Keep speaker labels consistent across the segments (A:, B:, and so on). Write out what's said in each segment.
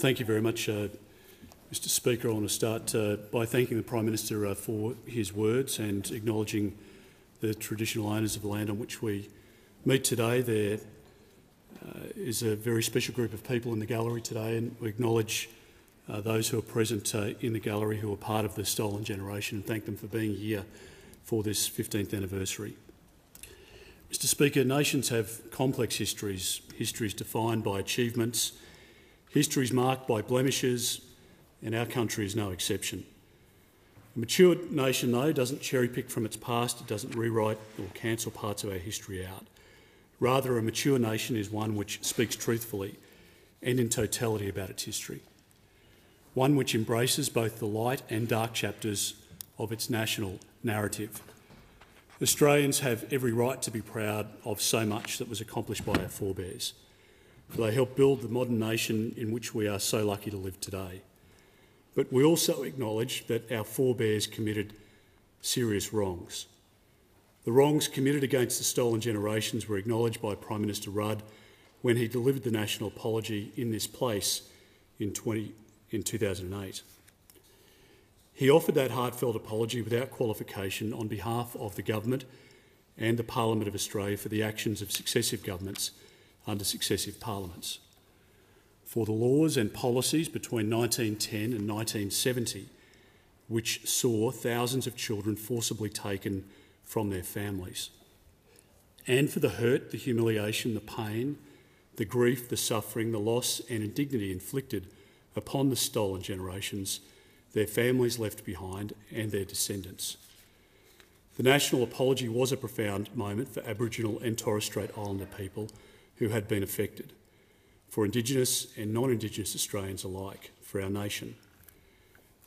A: Thank you very much, Mr Speaker. I want to start by thanking the Prime Minister for his words and acknowledging the traditional owners of the land on which we meet today. There is a very special group of people in the gallery today, and we acknowledge those who are present in the gallery who are part of the Stolen Generation and thank them for being here for this 15th anniversary. Mr Speaker, nations have complex histories defined by achievements, histories marked by blemishes, and our country is no exception. A mature nation, though, doesn't cherry-pick from its past, it doesn't rewrite or cancel parts of our history out. Rather, a mature nation is one which speaks truthfully and in totality about its history. One which embraces both the light and dark chapters of its national narrative. Australians have every right to be proud of so much that was accomplished by our forebears, for they helped build the modern nation in which we are so lucky to live today. But we also acknowledge that our forebears committed serious wrongs. The wrongs committed against the Stolen Generations were acknowledged by Prime Minister Rudd when he delivered the national apology in this place in 2008. He offered that heartfelt apology without qualification on behalf of the government and the Parliament of Australia for the actions of successive governments under successive parliaments, for the laws and policies between 1910 and 1970 which saw thousands of children forcibly taken from their families, and for the hurt, the humiliation, the pain, the grief, the suffering, the loss and indignity inflicted upon the Stolen Generations, their families left behind and their descendants. The national apology was a profound moment for Aboriginal and Torres Strait Islander people who had been affected, for Indigenous and non-Indigenous Australians alike, for our nation.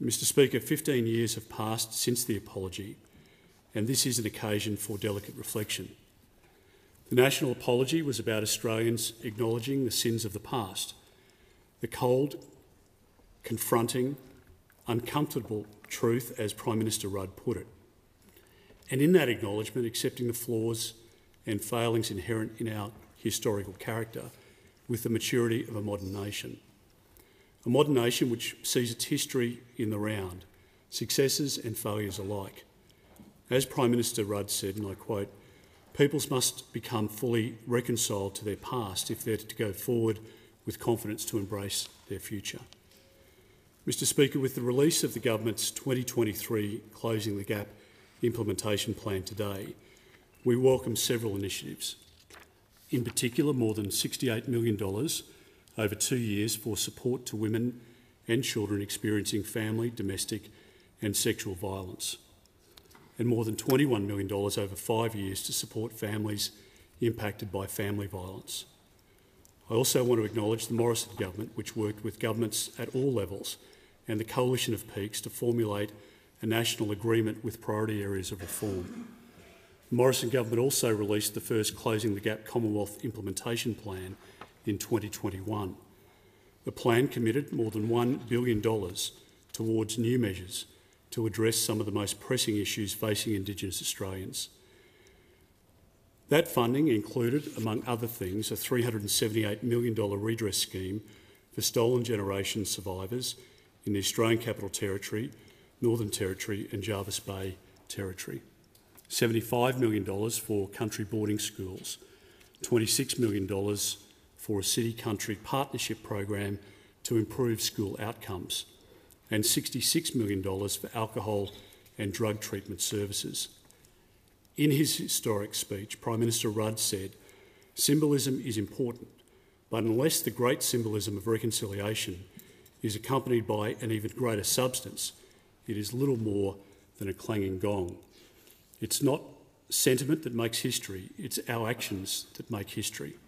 A: Mr Speaker, 15 years have passed since the apology, and this is an occasion for delicate reflection. The national apology was about Australians acknowledging the sins of the past, the cold, confronting, uncomfortable truth, as Prime Minister Rudd put it, and in that acknowledgement accepting the flaws and failings inherent in our historical character with the maturity of a modern nation. A modern nation which sees its history in the round, successes and failures alike. As Prime Minister Rudd said, and I quote, "Peoples must become fully reconciled to their past if they're to go forward with confidence to embrace their future." Mr Speaker, with the release of the government's 2023 Closing the Gap implementation plan today, we welcome several initiatives. In particular, more than $68 million over 2 years for support to women and children experiencing family, domestic and sexual violence, and more than $21 million over 5 years to support families impacted by family violence. I also want to acknowledge the Morrison government, which worked with governments at all levels and the Coalition of Peaks to formulate a national agreement with priority areas of reform. The Morrison government also released the first Closing the Gap Commonwealth implementation plan in 2021. The plan committed more than $1 billion towards new measures to address some of the most pressing issues facing Indigenous Australians. That funding included, among other things, a $378 million redress scheme for Stolen Generation survivors in the Australian Capital Territory, Northern Territory and Jervis Bay Territory, $75 million for country boarding schools, $26 million for a city-country partnership program to improve school outcomes, and $66 million for alcohol and drug treatment services. In his historic speech, Prime Minister Rudd said, "Symbolism is important, but unless the great symbolism of reconciliation is accompanied by an even greater substance, it is little more than a clanging gong." It's not sentiment that makes history, it's our actions that make history.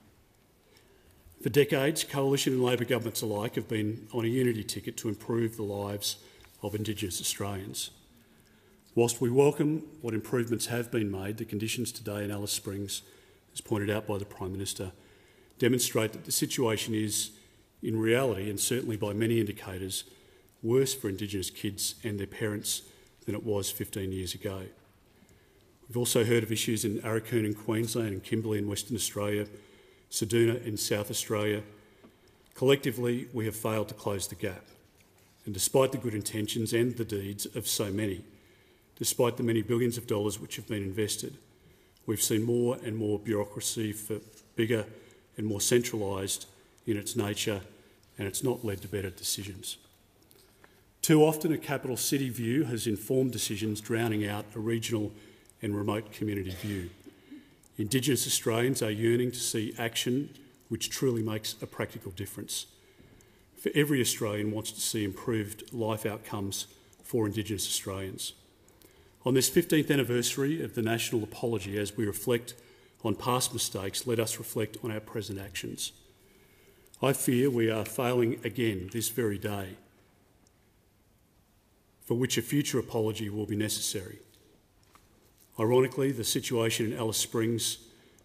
A: For decades, Coalition and Labor governments alike have been on a unity ticket to improve the lives of Indigenous Australians. Whilst we welcome what improvements have been made, the conditions today in Alice Springs, as pointed out by the Prime Minister, demonstrate that the situation is, in reality, and certainly by many indicators, worse for Indigenous kids and their parents than it was 15 years ago. We've also heard of issues in Arakoon in Queensland and Kimberley in Western Australia, Ceduna in South Australia, Collectively, we have failed to close the gap. And despite the good intentions and the deeds of so many, despite the many billions of dollars which have been invested, we've seen more and more bureaucracy for bigger and more centralised in its nature, and it's not led to better decisions. Too often a capital city view has informed decisions, drowning out a regional and remote community view. Indigenous Australians are yearning to see action which truly makes a practical difference. For every Australian wants to see improved life outcomes for Indigenous Australians. On this 15th anniversary of the National Apology, as we reflect on past mistakes, let us reflect on our present actions. I fear we are failing again this very day, for which a future apology will be necessary. Ironically, the situation in Alice Springs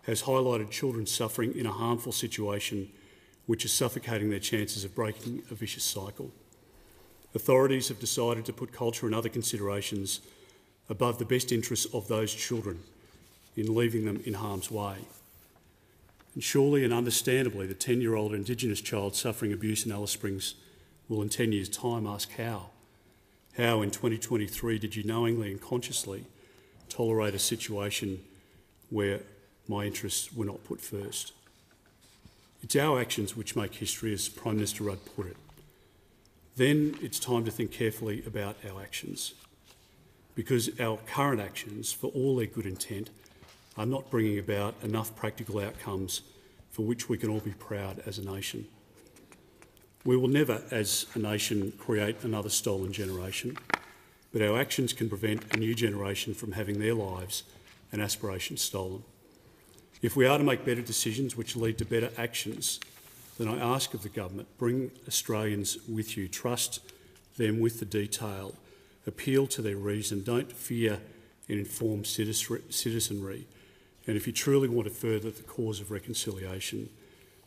A: has highlighted children suffering in a harmful situation which is suffocating their chances of breaking a vicious cycle. Authorities have decided to put culture and other considerations above the best interests of those children in leaving them in harm's way. And surely and understandably, the 10-year-old Indigenous child suffering abuse in Alice Springs will in 10 years' time ask how. How in 2023 did you knowingly and consciously tolerate a situation where my interests were not put first? It's our actions which make history, as Prime Minister Rudd put it. Then it's time to think carefully about our actions, because our current actions, for all their good intent, are not bringing about enough practical outcomes for which we can all be proud as a nation. We will never, as a nation, create another stolen generation, but our actions can prevent a new generation from having their lives and aspirations stolen. If we are to make better decisions which lead to better actions, then I ask of the government, bring Australians with you, trust them with the detail, appeal to their reason, don't fear and inform citizenry. And if you truly want to further the cause of reconciliation,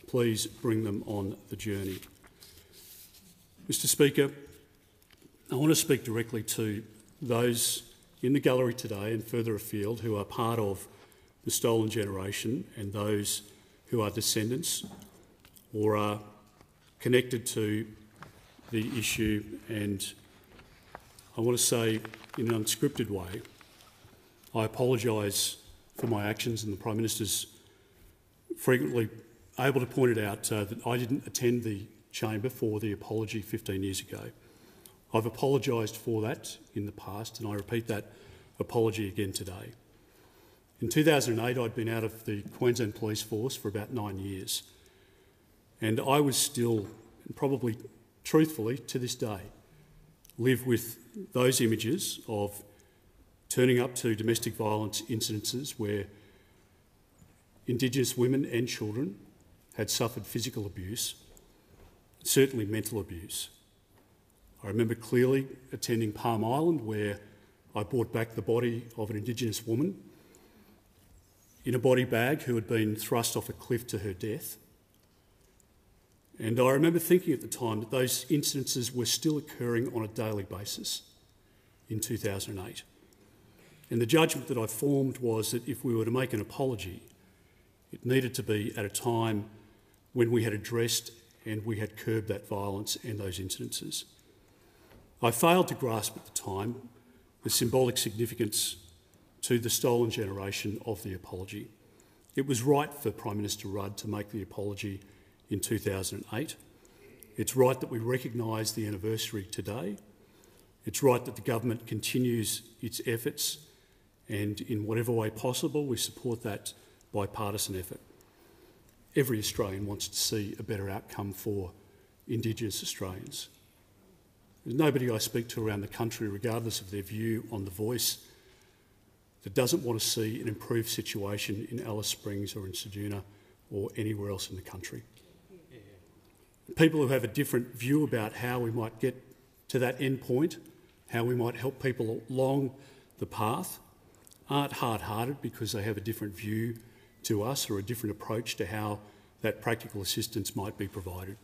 A: please bring them on the journey. Mr Speaker, I want to speak directly to those in the gallery today and further afield who are part of the stolen generation and those who are descendants or are connected to the issue. And I want to say in an unscripted way, I apologise for my actions, and the Prime Minister's frequently able to point it out that I didn't attend the chamber for the apology 15 years ago. I've apologised for that in the past, and I repeat that apology again today. In 2008, I'd been out of the Queensland Police Force for about 9 years, and I was still, probably truthfully to this day, live with those images of turning up to domestic violence incidences where Indigenous women and children had suffered physical abuse, certainly mental abuse. I remember clearly attending Palm Island, where I brought back the body of an Indigenous woman in a body bag who had been thrust off a cliff to her death. And I remember thinking at the time that those incidences were still occurring on a daily basis in 2008. And the judgment that I formed was that if we were to make an apology, it needed to be at a time when we had addressed and we had curbed that violence and those incidences. I failed to grasp at the time the symbolic significance to the stolen generation of the apology. It was right for Prime Minister Rudd to make the apology in 2008. It's right that we recognise the anniversary today. It's right that the government continues its efforts, and in whatever way possible we support that bipartisan effort. Every Australian wants to see a better outcome for Indigenous Australians. There's nobody I speak to around the country, regardless of their view on The Voice, that doesn't want to see an improved situation in Alice Springs or in Ceduna or anywhere else in the country. People who have a different view about how we might get to that end point, how we might help people along the path, aren't hard-hearted because they have a different view to us or a different approach to how that practical assistance might be provided.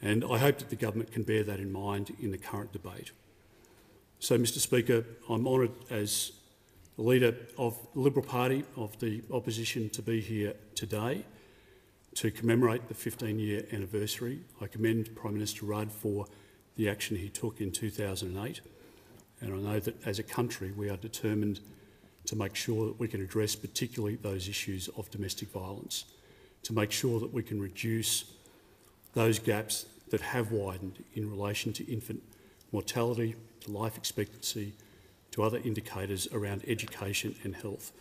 A: And I hope that the government can bear that in mind in the current debate. So, Mr Speaker, I'm honoured as the leader of the Liberal Party of the opposition to be here today To commemorate the 15-year anniversary, I commend Prime Minister Rudd for the action he took in 2008, and I know that as a country we are determined to make sure that we can address particularly those issues of domestic violence, to make sure that we can reduce those gaps that have widened in relation to infant mortality, to life expectancy, to other indicators around education and health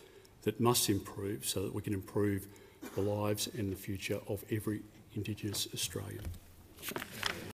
A: that must improve so that we can improve the lives and the future of every Indigenous Australian.